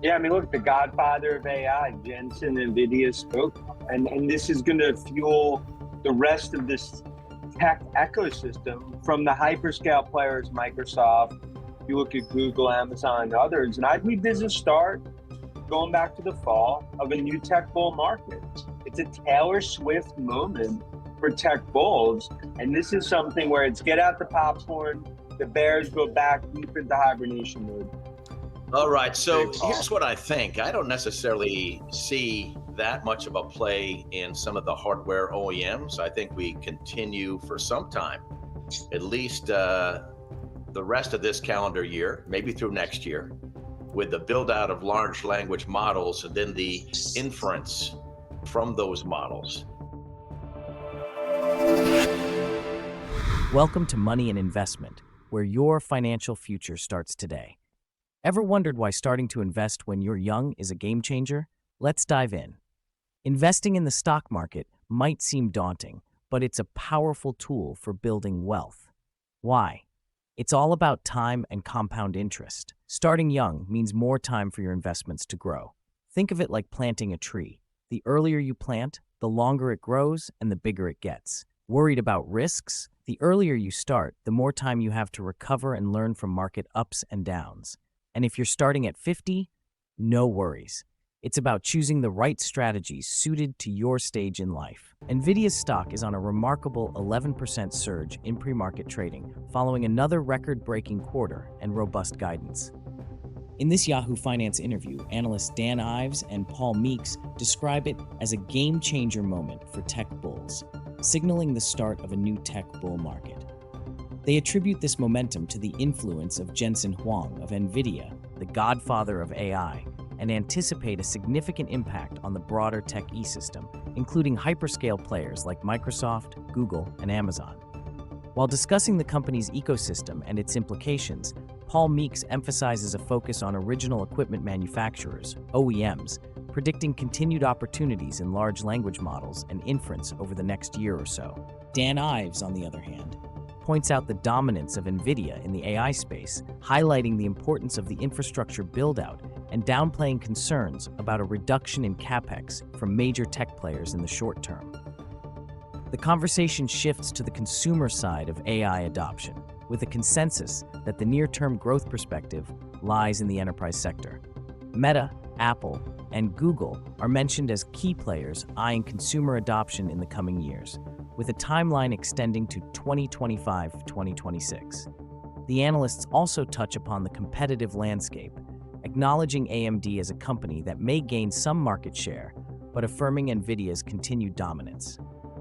Yeah, I mean, look, the godfather of AI, Jensen, NVIDIA spoke, and this is going to fuel the rest of this tech ecosystem from the hyperscale players, Microsoft. You look at Google, Amazon, and others, and I believe this is a start, going back to the fall, of a new tech bull market. It's a Taylor Swift moment for tech bulls, and this is something where it's get out the popcorn, the bears go back deep into hibernation mode. All right, so here's what I think. I don't necessarily see that much of a play in some of the hardware OEMs. I think we continue for some time, at least the rest of this calendar year, maybe through next year, with the build out of large language models and then the inference from those models. Welcome to Money and Investment, where your financial future starts today. Ever wondered why starting to invest when you're young is a game changer? Let's dive in. Investing in the stock market might seem daunting, but it's a powerful tool for building wealth. Why? It's all about time and compound interest. Starting young means more time for your investments to grow. Think of it like planting a tree. The earlier you plant, the longer it grows and the bigger it gets. Worried about risks? The earlier you start, the more time you have to recover and learn from market ups and downs. And if you're starting at 50, no worries. It's about choosing the right strategies suited to your stage in life. NVIDIA's stock is on a remarkable 11% surge in pre-market trading, following another record-breaking quarter and robust guidance. In this Yahoo Finance interview, analysts Dan Ives and Paul Meeks describe it as a game-changer moment for tech bulls, signaling the start of a new tech bull market. They attribute this momentum to the influence of Jensen Huang of NVIDIA, the godfather of AI, and anticipate a significant impact on the broader tech ecosystem, including hyperscale players like Microsoft, Google, and Amazon. While discussing the company's ecosystem and its implications, Paul Meeks emphasizes a focus on original equipment manufacturers, OEMs, predicting continued opportunities in large language models and inference over the next year or so. Dan Ives, on the other hand, points out the dominance of NVIDIA in the AI space, highlighting the importance of the infrastructure build-out and downplaying concerns about a reduction in capex from major tech players in the short term. The conversation shifts to the consumer side of AI adoption, with a consensus that the near-term growth perspective lies in the enterprise sector. Meta, Apple, and Google are mentioned as key players eyeing consumer adoption in the coming years, with a timeline extending to 2025-2026. The analysts also touch upon the competitive landscape, acknowledging AMD as a company that may gain some market share, but affirming NVIDIA's continued dominance.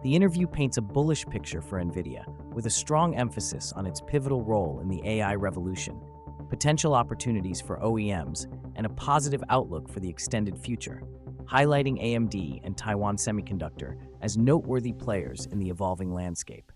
The interview paints a bullish picture for NVIDIA, with a strong emphasis on its pivotal role in the AI revolution, potential opportunities for OEMs, and a positive outlook for the extended future, highlighting AMD and Taiwan Semiconductor as noteworthy players in the evolving landscape.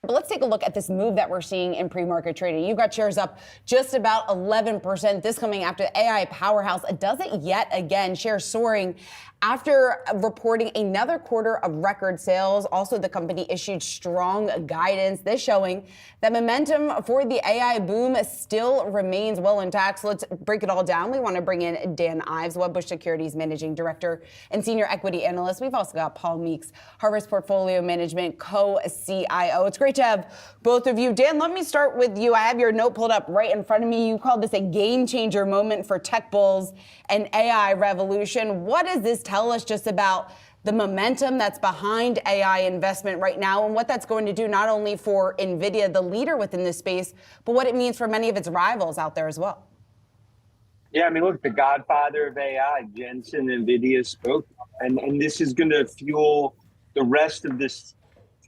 But let's take a look at this move that we're seeing in pre-market trading. You've got shares up just about 11%. This coming after the AI powerhouse does it yet again. Shares soaring after reporting another quarter of record sales. Also, the company issued strong guidance, this showing that momentum for the AI boom still remains well intact. So let's break it all down. We want to bring in Dan Ives, Wedbush Securities Managing Director and Senior Equity Analyst. We've also got Paul Meeks, Harvest Portfolio Management Co-CIO. It's great to have both of you. Dan, let me start with you. I have your note pulled up right in front of me. You called this a game changer moment for tech bulls and AI revolution. What does this tell us just about the momentum that's behind AI investment right now and what that's going to do not only for NVIDIA, the leader within this space, but what it means for many of its rivals out there as well? Yeah, I mean, look, the godfather of AI, Jensen, NVIDIA spoke, and this is going to fuel the rest of this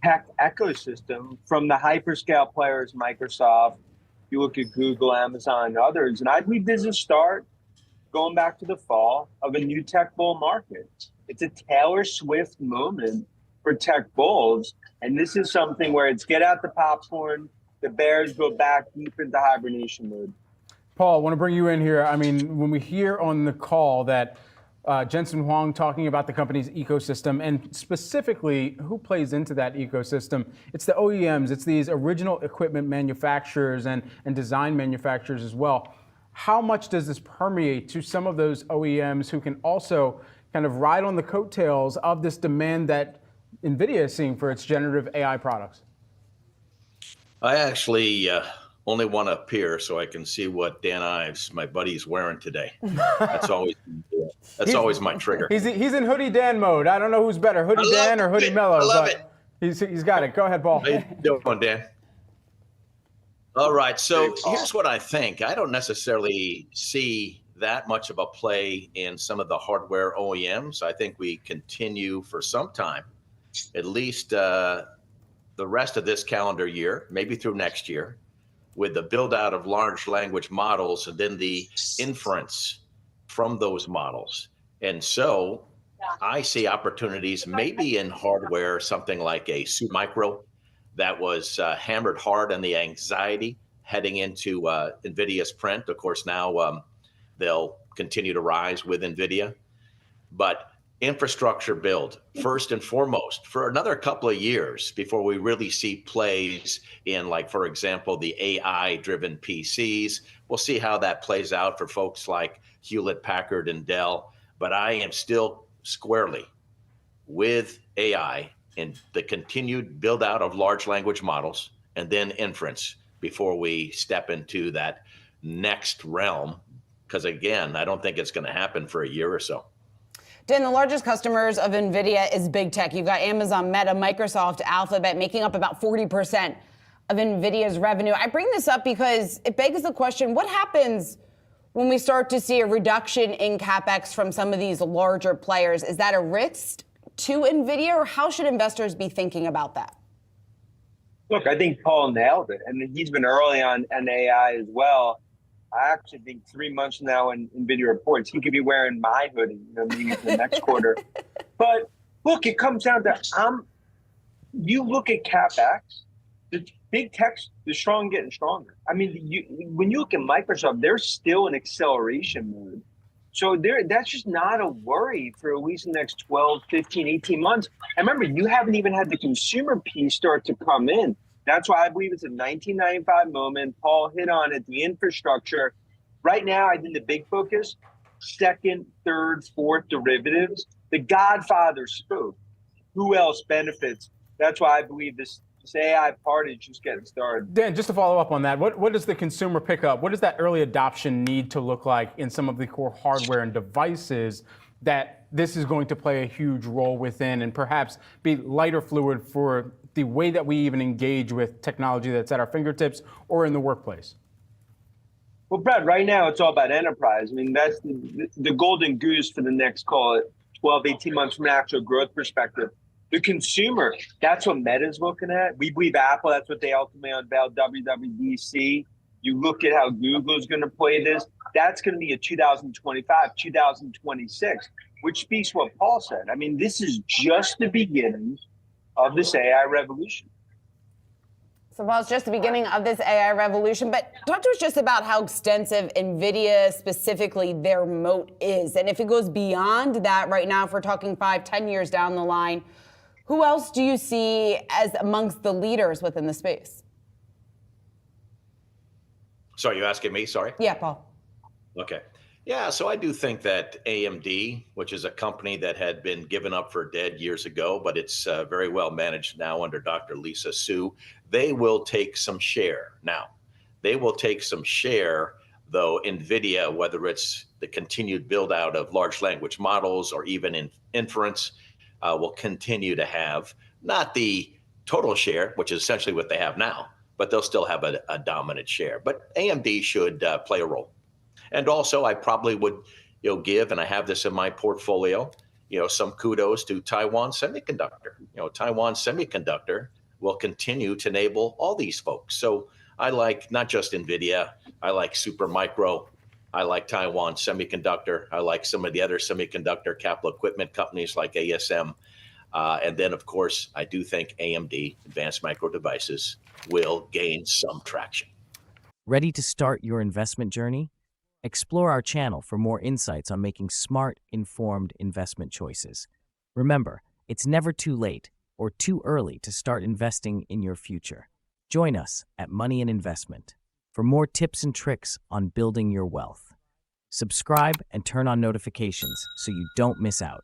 tech ecosystem from the hyperscale players, Microsoft. You look at Google, Amazon, and others, and I believe this is a start, going back to the fall, of a new tech bull market. It's a Taylor Swift moment for tech bulls, and this is something where it's get out the popcorn, the bears go back deep into hibernation mode. Paul, I want to bring you in here. I mean, when we hear on the call that Jensen Huang talking about the company's ecosystem and specifically who plays into that ecosystem, it's the OEMs, it's these original equipment manufacturers and design manufacturers as well. how much does this permeate to some of those OEMs who can also kind of ride on the coattails of this demand that NVIDIA is seeing for its generative AI products? I actually only want to appear so I can see what Dan Ives, my buddy, is wearing today. That's always my trigger. He's in Hoodie Dan mode. I don't know who's better, Hoodie Dan or Hoodie Mellow. I love it. He's got it. Go ahead, Paul. How you doing, Dan? All right, so here's what I think. I don't necessarily see that much of a play in some of the hardware OEMs. I think we continue for some time, at least the rest of this calendar year, maybe through next year, with the build out of large language models and then the inference from those models. And so I see opportunities maybe in hardware, something like a Supermicro that was hammered hard on the anxiety heading into NVIDIA's print. Of course, now they'll continue to rise with NVIDIA. But infrastructure build, first and foremost, for another couple of years before we really see plays in, like, for example, the AI-driven PCs. We'll see how that plays out for folks like Hewlett-Packard and Dell. But I am still squarely with AI and the continued build out of large language models and then inference before we step into that next realm. Because again, I don't think it's going to happen for a year or so. Dan, the largest customers of NVIDIA is big tech. You've got Amazon, Meta, Microsoft, Alphabet making up about 40% of NVIDIA's revenue. I bring this up because it begs the question, what happens when we start to see a reduction in CapEx from some of these larger players? Is that a risk to NVIDIA, or how should investors be thinking about that? Look, I think Paul nailed it. And he's been early on AI as well. I actually think 3 months from now when NVIDIA reports, he could be wearing my hoodie, maybe for the next quarter. But look, it comes down to, you look at CapEx, the big tech's the strong getting stronger. I mean, when you look at Microsoft, they're still in acceleration mode. So that's just not a worry for at least the next 12, 15, 18 months. And remember, you haven't even had the consumer piece start to come in. That's why I believe it's a 1995 moment. Paul hit on it, the infrastructure. Right now, I think the big focus, second, third, fourth derivatives. The Godfather spoke. Who else benefits? That's why I believe this AI part is just getting started. Dan, just to follow up on that, what does the consumer pick up? What does that early adoption need to look like in some of the core hardware and devices that this is going to play a huge role within, and perhaps be lighter fluid for the way that we even engage with technology that's at our fingertips or in the workplace? Well, Brad, right now it's all about enterprise. I mean, that's the golden goose for the next, call it 12, 18 months from an actual growth perspective. The consumer, that's what Meta's looking at. We believe Apple, that's what they ultimately unveiled, WWDC. You look at how Google's going to play this. That's going to be a 2025, 2026, which speaks what Paul said. I mean, this is just the beginning of this AI revolution. So, well, it's just the beginning of this AI revolution, but talk to us just about how extensive NVIDIA, specifically their moat is. And if it goes beyond that right now, if we're talking 5, 10 years down the line, who else do you see as amongst the leaders within the space? Sorry, you asking me? Sorry. Yeah, Paul. Okay. Yeah, so I do think that AMD, which is a company that had been given up for dead years ago, but it's very well managed now under Dr. Lisa Su, they will take some share. Now, they will take some share, though NVIDIA, whether it's the continued build out of large language models or even in inference, will continue to have not the total share, which is essentially what they have now, but they'll still have a dominant share. But AMD should play a role. And also, I probably would, give, and I have this in my portfolio, some kudos to Taiwan Semiconductor. Taiwan Semiconductor will continue to enable all these folks. So I like not just NVIDIA, I like Supermicro, I like Taiwan Semiconductor, I like some of the other semiconductor capital equipment companies like ASM. And then, of course, I do think AMD, Advanced Micro Devices, will gain some traction. Ready to start your investment journey? Explore our channel for more insights on making smart, informed investment choices. Remember, it's never too late or too early to start investing in your future. Join us at Money and Investment for for more tips and tricks on building your wealth. Subscribe and turn on notifications so you don't miss out.